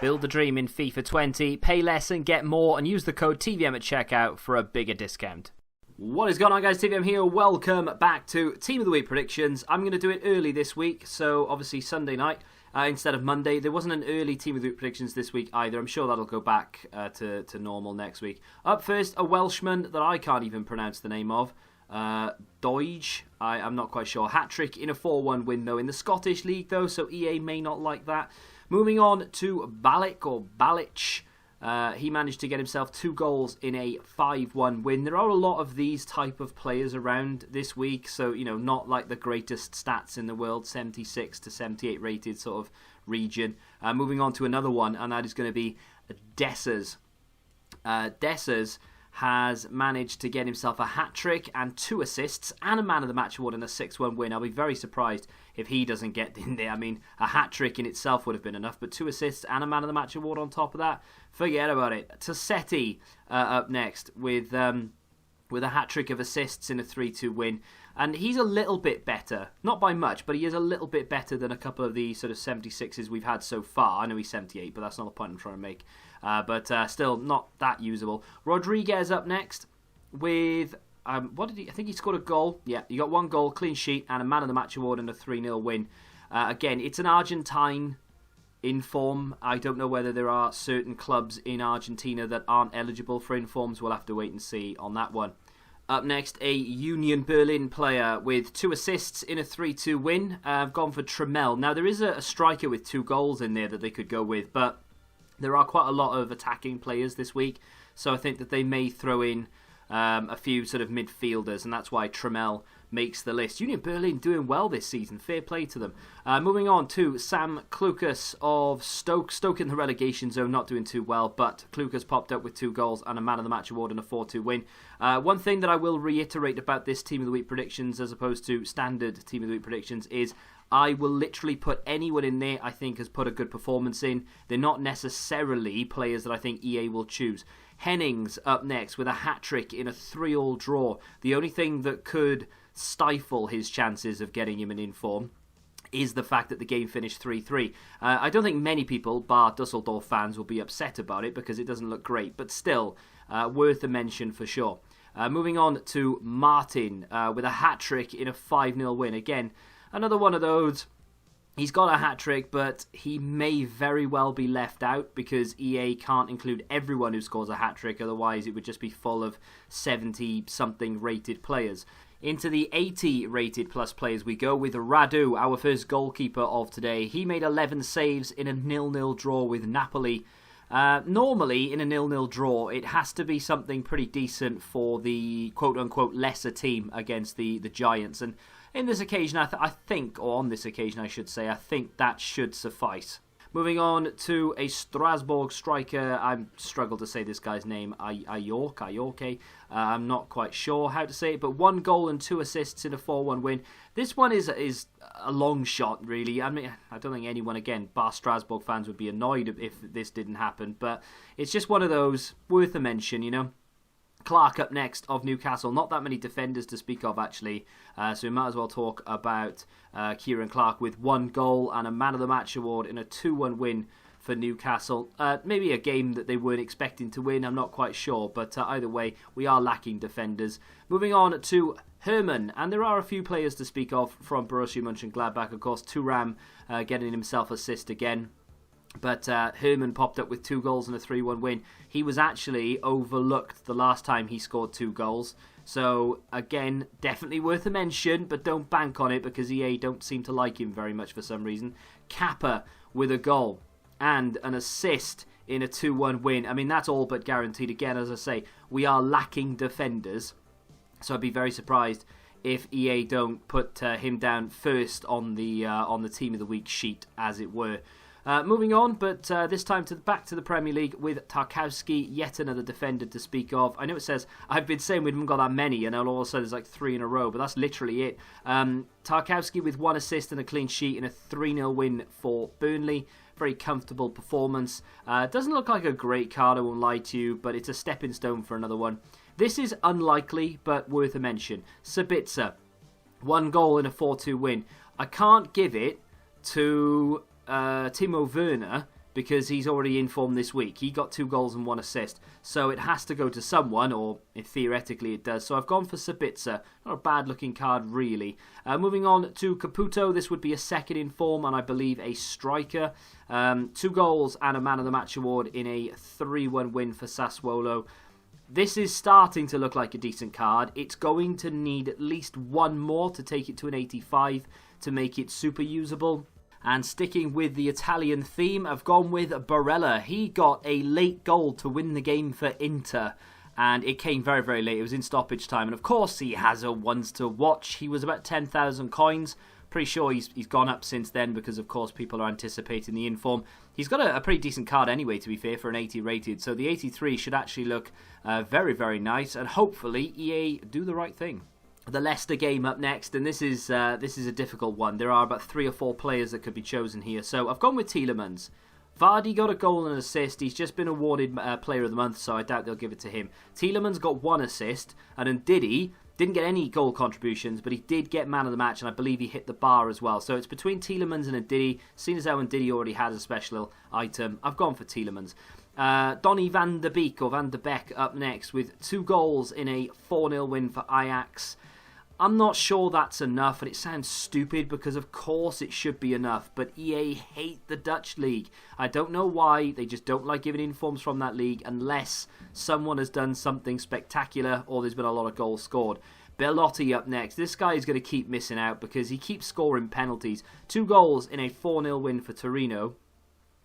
Build the dream in FIFA 20, pay less and get more, and use the code TVM at checkout for a bigger discount. What is going on, guys? TVM here. Welcome back to Team of the Week predictions. I'm going to do it early this week, so obviously Sunday night instead of Monday. There wasn't an early Team of the Week predictions this week either. I'm sure that'll go back to normal next week. Up first, a Welshman that I can't even pronounce the name of. Doige, I'm not quite sure. Hat-trick in a 4-1 win, though, in the Scottish League, though, so EA may not like that. Moving on to Balic. He managed to get himself 2 goals in a 5-1 win. There are a lot of these type of players around this week, so, you know, not like the greatest stats in the world, 76 to 78 rated sort of region. Moving on to another one, and that is going to be Dessers. Dessers has managed to get himself a hat-trick and 2 assists and a Man of the Match award in a 6-1 win. I'll be very surprised if he doesn't get in there. I mean, a hat-trick in itself would have been enough, but 2 assists and a Man of the Match award on top of that, forget about it. Tassetti up next with a hat-trick of assists in a 3-2 win. And he's a little bit better, not by much, but he is a little bit better than a couple of the sort of 76s we've had so far. I know he's 78, but that's not the point I'm trying to make. But still not that usable. Rodriguez up next with, what did he, I think he scored a goal. Yeah, he got 1 goal, clean sheet, and a Man of the Match award and a 3-0 win. Again, it's an Argentine inform. I don't know whether there are certain clubs in Argentina that aren't eligible for informs. We'll have to wait and see on that one. Up next, a Union Berlin player with 2 assists in a 3-2 win. I've gone for Trammell. Now, there is a striker with 2 goals in there that they could go with, but there are quite a lot of attacking players this week, so I think that they may throw in a few sort of midfielders, and that's why Trammell makes the list. Union Berlin doing well this season. Fair play to them. Moving on to Sam Klukas of Stoke. Stoke in the relegation zone, not doing too well, but Klukas popped up with 2 goals and a Man of the Match award and a 4-2 win. One thing that I will reiterate about this Team of the Week predictions as opposed to standard Team of the Week predictions is I will literally put anyone in there I think has put a good performance in. They're not necessarily players that I think EA will choose. Hennings up next with a hat-trick in a 3-3 draw. The only thing that could stifle his chances of getting him an inform is the fact that the game finished 3-3. I don't think many people, bar Dusseldorf fans, will be upset about it because it doesn't look great, but still, worth a mention for sure. Moving on to Martin with a hat-trick in a 5-0 win. Again, another one of those. He's got a hat-trick, but he may very well be left out because EA can't include everyone who scores a hat-trick, otherwise it would just be full of 70-something rated players. Into the 80 rated plus players we go with Radu, our first goalkeeper of today. He made 11 saves in a 0-0 draw with Napoli. Normally, in a 0-0 draw, it has to be something pretty decent for the quote-unquote lesser team against the Giants, and in this occasion, I think, or on this occasion I should say, I think that should suffice. Moving on to a Strasbourg striker. I struggle to say this guy's name. Ayorke. I'm not quite sure how to say it, but 1 goal and 2 assists in a 4-1 win. This one is a long shot, really. I mean, I don't think anyone, again, bar Strasbourg fans would be annoyed if this didn't happen, but it's just one of those worth a mention, you know. Clark up next of Newcastle. Not that many defenders to speak of, actually. So we might as well talk about Kieran Clark with 1 goal and a Man of the Match award in a 2-1 win for Newcastle. Maybe a game that they weren't expecting to win, I'm not quite sure. But either way, we are lacking defenders. Moving on to Herman. And there are a few players to speak of from Borussia Mönchengladbach. Of course, Thuram getting himself assist again. But Herman popped up with 2 goals and a 3-1 win. He was actually overlooked the last time he scored 2 goals. So, again, definitely worth a mention, but don't bank on it because EA don't seem to like him very much for some reason. Kappa with a goal and an assist in a 2-1 win. I mean, that's all but guaranteed. Again, as I say, we are lacking defenders. So I'd be very surprised if EA don't put him down first on the Team of the Week sheet, as it were. Moving on, but this time back to the Premier League with Tarkowski, yet another defender to speak of. I know it says, I've been saying we haven't got that many, and all of a sudden there's like 3 in a row, but that's literally it. Tarkowski with 1 assist and a clean sheet in a 3-0 win for Burnley. Very comfortable performance. Doesn't look like a great card, I won't lie to you, but it's a stepping stone for another one. This is unlikely, but worth a mention. Sabitzer 1 goal in a 4-2 win. I can't give it to Timo Werner because he's already in form this week. He got 2 goals and 1 assist. So it has to go to someone, or theoretically it does. So I've gone for Sabitzer. Not a bad looking card, really. Moving on to Caputo. This would be a second in form and I believe a striker. 2 goals and a Man of the Match award in a 3-1 win for Sassuolo. This is starting to look like a decent card. It's going to need at least 1 more to take it to an 85 to make it super usable. And sticking with the Italian theme, I've gone with Barella. He got a late goal to win the game for Inter, and it came very, very late. It was in stoppage time, and of course he has a ones to watch. He was about 10,000 coins. Pretty sure he's gone up since then because, of course, people are anticipating the inform. He's got a pretty decent card anyway, to be fair, for an 80 rated. So the 83 should actually look very, very nice, and hopefully EA do the right thing. The Leicester game up next, and this is a difficult one. There are about 3 or 4 players that could be chosen here. So I've gone with Tielemans. Vardy got a goal and an assist. He's just been awarded Player of the Month, so I doubt they'll give it to him. Tielemans got 1 assist, and then Diddy didn't get any goal contributions, but he did get Man of the Match, and I believe he hit the bar as well. So it's between Tielemans and Diddy. Seeing as how Diddy already has a special item, I've gone for Tielemans. Donny van der Beek, or Van der Beek, up next with 2 goals in a 4-0 win for Ajax. I'm not sure that's enough, and it sounds stupid because of course it should be enough, but EA hate the Dutch league. I don't know why, they just don't like giving informs from that league unless someone has done something spectacular or there's been a lot of goals scored. Bellotti up next. This guy is going to keep missing out because he keeps scoring penalties. 2 goals in a 4-0 win for Torino.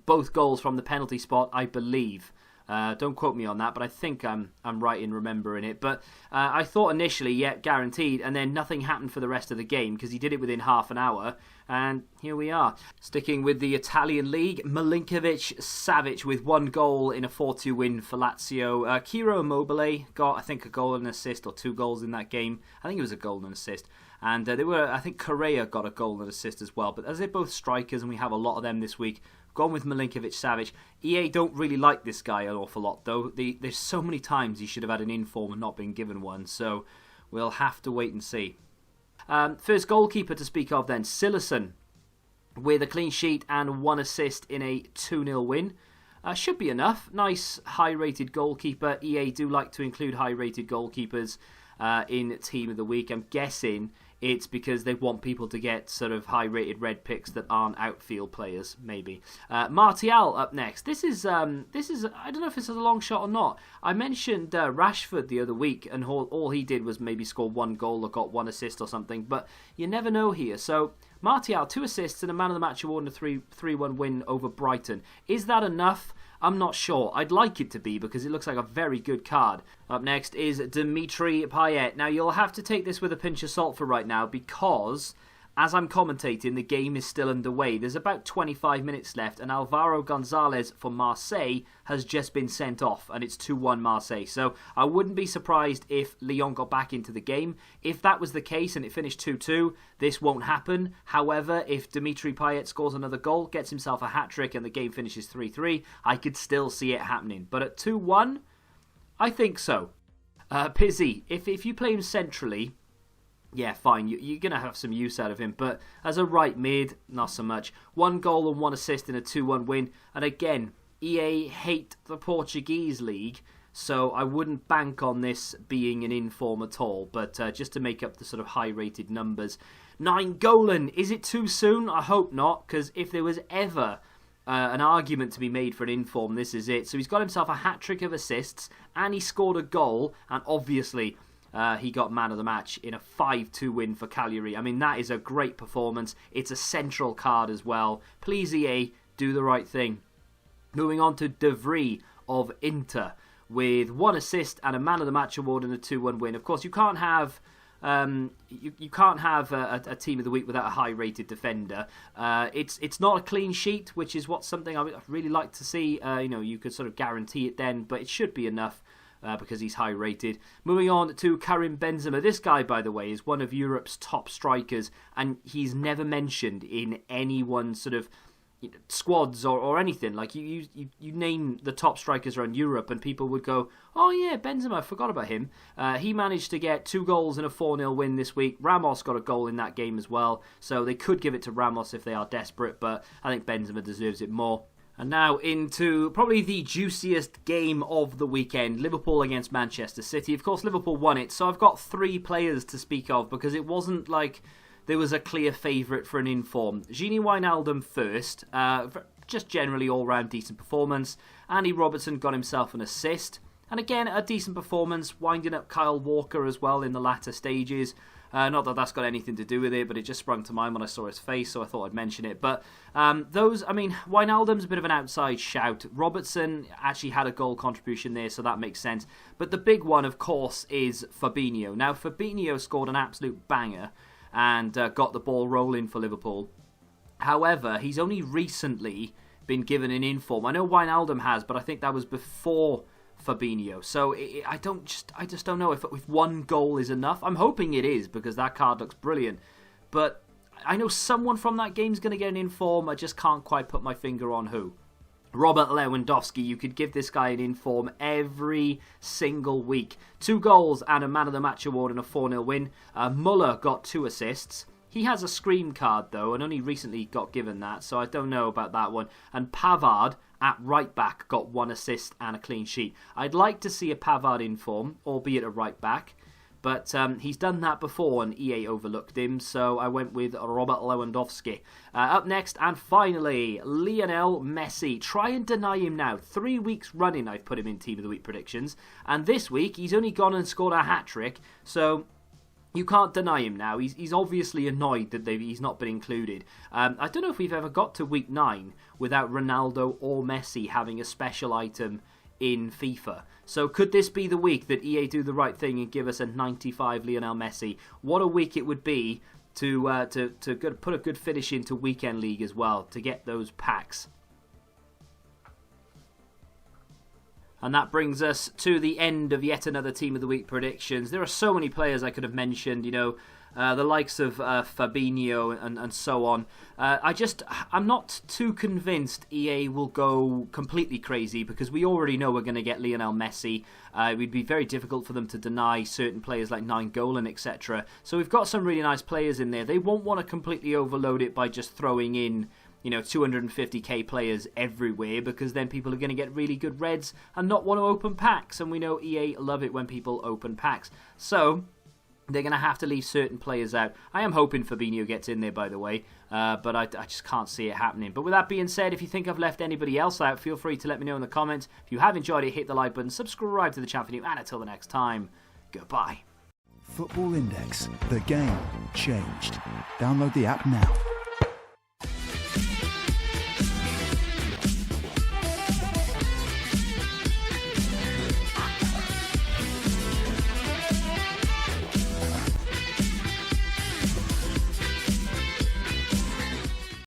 Both goals from the penalty spot, I believe. Don't quote me on that, but I think I'm right in remembering it. But I thought initially, yeah, guaranteed, and then nothing happened for the rest of the game because he did it within half an hour, and here we are. Sticking with the Italian league, Milinkovic-Savic with 1 goal in a 4-2 win for Lazio. Ciro Immobile got, I think, a goal and an assist, or 2 goals in that game. I think it was a goal and an assist. And I think Correa got a goal and an assist as well. But as they're both strikers, and we have a lot of them this week, gone with Milinkovic-Savic. EA don't really like this guy an awful lot, though. There's so many times he should have had an inform and not been given one, so we'll have to wait and see. First goalkeeper to speak of then, Silerson, with a clean sheet and 1 assist in a 2-0 win. Should be enough. Nice high-rated goalkeeper. EA do like to include high-rated goalkeepers in Team of the Week. I'm guessing it's because they want people to get sort of high-rated red picks that aren't outfield players, maybe. Martial up next. This is I don't know if this is a long shot or not. I mentioned Rashford the other week, and all he did was maybe score 1 goal or got 1 assist or something, but you never know here. So Martial, 2 assists and a Man of the Match award and a 3-1 win over Brighton. Is that enough? I'm not sure. I'd like it to be because it looks like a very good card. Up next is Dimitri Payet. Now, you'll have to take this with a pinch of salt for right now because, as I'm commentating, the game is still underway. There's about 25 minutes left, and Alvaro Gonzalez for Marseille has just been sent off, and it's 2-1 Marseille. So I wouldn't be surprised if Lyon got back into the game. If that was the case and it finished 2-2, this won't happen. However, if Dimitri Payet scores another goal, gets himself a hat-trick, and the game finishes 3-3, I could still see it happening. But at 2-1, I think so. Pizzi, if you play him centrally, yeah, fine, you're going to have some use out of him, but as a right mid, not so much. 1 goal and 1 assist in a 2-1 win, and again, EA hate the Portuguese league, so I wouldn't bank on this being an inform at all, but just to make up the sort of high-rated numbers. 9 Golan, is it too soon? I hope not, because if there was ever an argument to be made for an inform, this is it. So he's got himself a hat-trick of assists, and he scored a goal, and obviously he got Man of the Match in a 5-2 win for Cagliari. I mean, that is a great performance. It's a central card as well. Please, EA, do the right thing. Moving on to Dhir of Inter with 1 assist and a Man of the Match award and a 2-1 win. Of course, you can't have you can't have a Team of the Week without a high-rated defender. It's not a clean sheet, which is something I would really like to see. You could sort of guarantee it then, but it should be enough. Because he's high rated. Moving on to Karim Benzema. This guy, by the way, is one of Europe's top strikers, and he's never mentioned in anyone's sort of squads or anything. Like you name the top strikers around Europe and people would go, oh yeah, Benzema, I forgot about him. He managed to get 2 goals in a 4-0 win this week. Ramos got a goal in that game as well, so they could give it to Ramos if they are desperate, but I think Benzema deserves it more. And now into probably the juiciest game of the weekend, Liverpool against Manchester City. Of course, Liverpool won it, so I've got 3 players to speak of because it wasn't like there was a clear favourite for an inform. Gini Wijnaldum first, just generally all-round decent performance. Andy Robertson got himself an assist. And again, a decent performance, winding up Kyle Walker as well in the latter stages. Not that that's got anything to do with it, but it just sprung to mind when I saw his face, so I thought I'd mention it. But Wijnaldum's a bit of an outside shout. Robertson actually had a goal contribution there, so that makes sense. But the big one, of course, is Fabinho. Now, Fabinho scored an absolute banger and got the ball rolling for Liverpool. However, he's only recently been given an inform. I know Wijnaldum has, but I think that was before Fabinho. So I just don't know if 1 goal is enough. I'm hoping it is because that card looks brilliant. But I know someone from that game's going to get an inform. I just can't quite put my finger on who. Robert Lewandowski, you could give this guy an inform every single week. 2 goals and a Man of the Match award in a 4-0 win. Muller got 2 assists. He has a Scream card though and only recently got given that, so I don't know about that one. And Pavard at right back got 1 assist and a clean sheet. I'd like to see a Pavard inform, albeit a right back. But he's done that before and EA overlooked him, so I went with Robert Lewandowski. Up next, and finally, Lionel Messi. Try and deny him now. 3 weeks running I've put him in Team of the Week predictions. And this week, he's only gone and scored a hat-trick, so you can't deny him now. He's obviously annoyed that he's not been included. I don't know if we've ever got to week 9 without Ronaldo or Messi having a special item in FIFA. So could this be the week that EA do the right thing and give us a 95 Lionel Messi? What a week it would be to put a good finish into Weekend League as well, to get those packs. And that brings us to the end of yet another Team of the Week predictions. There are so many players I could have mentioned, the likes of Fabinho and so on. I'm not too convinced EA will go completely crazy because we already know we're going to get Lionel Messi. It would be very difficult for them to deny certain players like 9-Golan, etc. So we've got some really nice players in there. They won't want to completely overload it by just throwing in 250k players everywhere, because then people are going to get really good reds and not want to open packs, and we know EA love it when people open packs. So they're going to have to leave certain players out. I am hoping Fabinho gets in there, by the way, but I just can't see it happening. But with that being said, if you think I've left anybody else out, feel free to let me know in the comments. If you have enjoyed it, hit the like button, subscribe to the channel for new, and until the next time, goodbye. Football Index, the game changed. Download the app now.